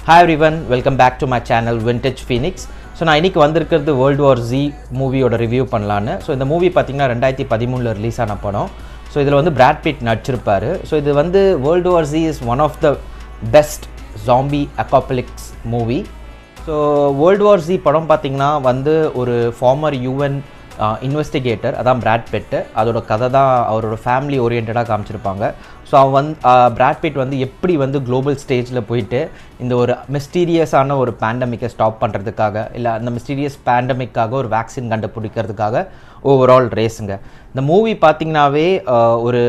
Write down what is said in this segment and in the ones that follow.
Hi everyone, welcome back to my channel Vintage Phoenix. So நான் இன்னைக்கு வந்திருக்கிறது world war Z மூவியோட review பண்ணலான்னு. ஸோ இந்த மூவி பார்த்தீங்கன்னா 2013 ரிலீஸ் ஆன படம். ஸோ இதில் வந்து பிராட் பிட் நடிச்சிருப்பார். ஸோ இது வந்து world war Z is one of the best zombie அக்காபலிக்ஸ் movie. So world war Z படம் பார்த்தீங்கன்னா வந்து ஒரு ஃபார்மர் UN இன்வெஸ்டிகேட்டர், அதான் பிராட் பிட்டு. அதோட கதை தான் அவரோட ஃபேமிலி ஓரியன்டாக காமிச்சிருப்பாங்க. ஸோ அவன் பிராட் பிட் வந்து எப்படி வந்து குளோபல் ஸ்டேஜில் போயிட்டு இந்த ஒரு மிஸ்டீரியஸான ஒரு பேண்டமிக்கை ஸ்டாப் பண்ணுறதுக்காக, இல்லை அந்த மிஸ்டீரியஸ் பேண்டமிக்காக ஒரு வேக்சின் கண்டுபிடிக்கிறதுக்காக ஓவரால் ரேஸுங்க. இந்த மூவி பார்த்திங்கனாவே ஒரு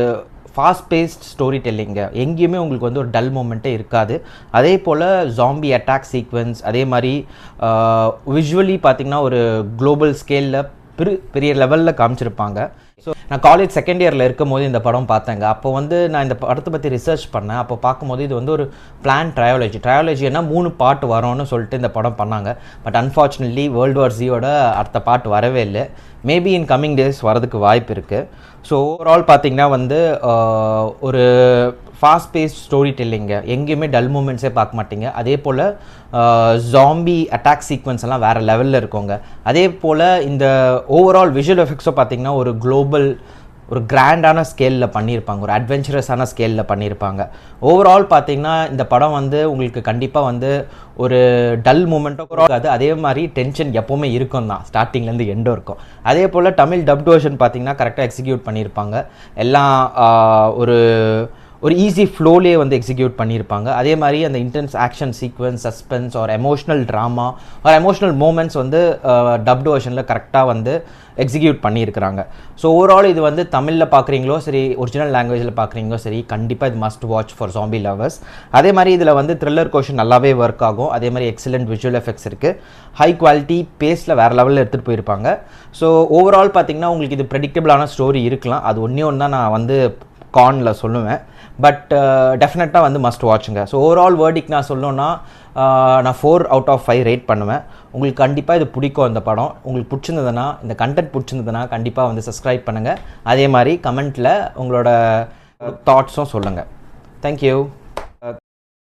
ஃபாஸ்ட் பேஸ்ட் ஸ்டோரி டெல்லிங்க. எங்கேயுமே உங்களுக்கு வந்து ஒரு டல் மூமெண்ட்டே இருக்காது. அதே போல் ஜாம்பி அட்டாக் சீக்வன்ஸ், அதே மாதிரி விஷுவலி பார்த்திங்கன்னா ஒரு குளோபல் ஸ்கேலில் பெரிய லெவலில் காமிச்சிருப்பாங்க. ஸோ நான் காலேஜ் செகண்ட் இயரில் இருக்கும் போது இந்த படம் பார்த்தேங்க. அப்போ வந்து நான் இந்த படத்தை பற்றி ரிசர்ச் பண்ணேன். அப்போ பார்க்கும்போது இது வந்து ஒரு பிளான் ட்ரையாலஜினா 3 பார்ட் வரும்னு சொல்லிட்டு இந்த படம் பண்ணாங்க. பட் அன்ஃபார்ச்சுனேட்லி வேர்ல்டு வார் Zயோட அடுத்த பார்ட் வரவே இல்லை. மேபி இன் கம்மிங் டேஸ் வரதுக்கு வாய்ப்பு இருக்குது. ஸோ ஓவரால் பார்த்திங்கன்னா வந்து ஒரு ஃபாஸ்ட் பேஸ்ட் ஸ்டோரி டெல்லிங்க. எங்கேயுமே டல் மூமெண்ட்ஸே பார்க்க மாட்டீங்க. அதே போல் ஜாம்பி அட்டாக் சீக்வன்ஸ் எல்லாம் வேறு லெவலில் இருக்குங்க. அதே போல் இந்த ஓவரால் விஷுவல் எஃபெக்ட்ஸும் பார்த்திங்கன்னா ஒரு குளோபல் ஒரு கிராண்டான ஸ்கேலில் பண்ணியிருப்பாங்க, ஒரு அட்வென்ச்சரஸான ஸ்கேலில் பண்ணியிருப்பாங்க. ஓவரால் பார்த்திங்கன்னா இந்த படம் வந்து உங்களுக்கு கண்டிப்பாக வந்து ஒரு டல் மூமெண்ட்டோ இருக்காது. அதே மாதிரி டென்ஷன் எப்போவுமே இருக்கும் தான், ஸ்டார்டிங்லேருந்து எண்டோ இருக்கும். அதே போல் தமிழ் டப்டு வெர்ஷன் பார்த்திங்கன்னா கரெக்டாக எக்ஸிக்யூட் பண்ணியிருப்பாங்க. எல்லாம் ஒரு ஈஸி ஃப்ளோலேயே வந்து எக்ஸிக்யூட் பண்ணியிருப்பாங்க. அதே மாதிரி அந்த இன்டென்ஸ் ஆக்ஷன் சீக்வன்ஸ், சஸ்பென்ஸ் ஒரு எமோஷ்னல் ட்ராமா ஒரு எமோஷ்னல் மூமெண்ட்ஸ் வந்து டப்டு வெர்ஷனில் கரெக்டாக வந்து எக்ஸிக்யூட் பண்ணியிருக்கிறாங்க. ஸோ ஓவரால் இது வந்து தமிழில் பார்க்குறீங்களோ சரி, ஒரிஜினல் லாங்குவேஜில் பார்க்குறீங்களோ சரி, கண்டிப்பாக இது must watch for zombie lovers. அதே மாதிரி இதில் வந்து த்ரில்லர் கோஷன் நல்லாவே ஒர்க் ஆகும். அதே மாதிரி எக்ஸலண்ட் விஷுவல் எஃபெக்ட்ஸ் இருக்குது. ஹை குவாலிட்டி பேஸில் வேறு லெவலில் எடுத்துகிட்டு போயிருப்பாங்க. ஸோ ஓவரால் பார்த்திங்கன்னா உங்களுக்கு இது ப்ரெடிக்டபிளான ஸ்டோரி இருக்கலாம். அது ஒன்று தான் நான் வந்து கானில் சொல்லுவேன். பட் டெஃபினட்டாக வந்து மஸ்ட் வாட்சுங்க. ஸோ ஓவரால் வேர்டிக் நான் சொல்லணுன்னா நான் 4 out of 5 ரேட் பண்ணுவேன். உங்களுக்கு கண்டிப்பாக இது பிடிக்கும். இந்த படம் உங்களுக்கு பிடிச்சிருந்ததுன்னா, இந்த கண்டென்ட் பிடிச்சிருந்ததுன்னா கண்டிப்பாக வந்து சப்ஸ்கிரைப் பண்ணுங்கள். அதே மாதிரி கமெண்ட்டில் உங்களோட தாட்ஸும் சொல்லுங்கள். தேங்க்யூ.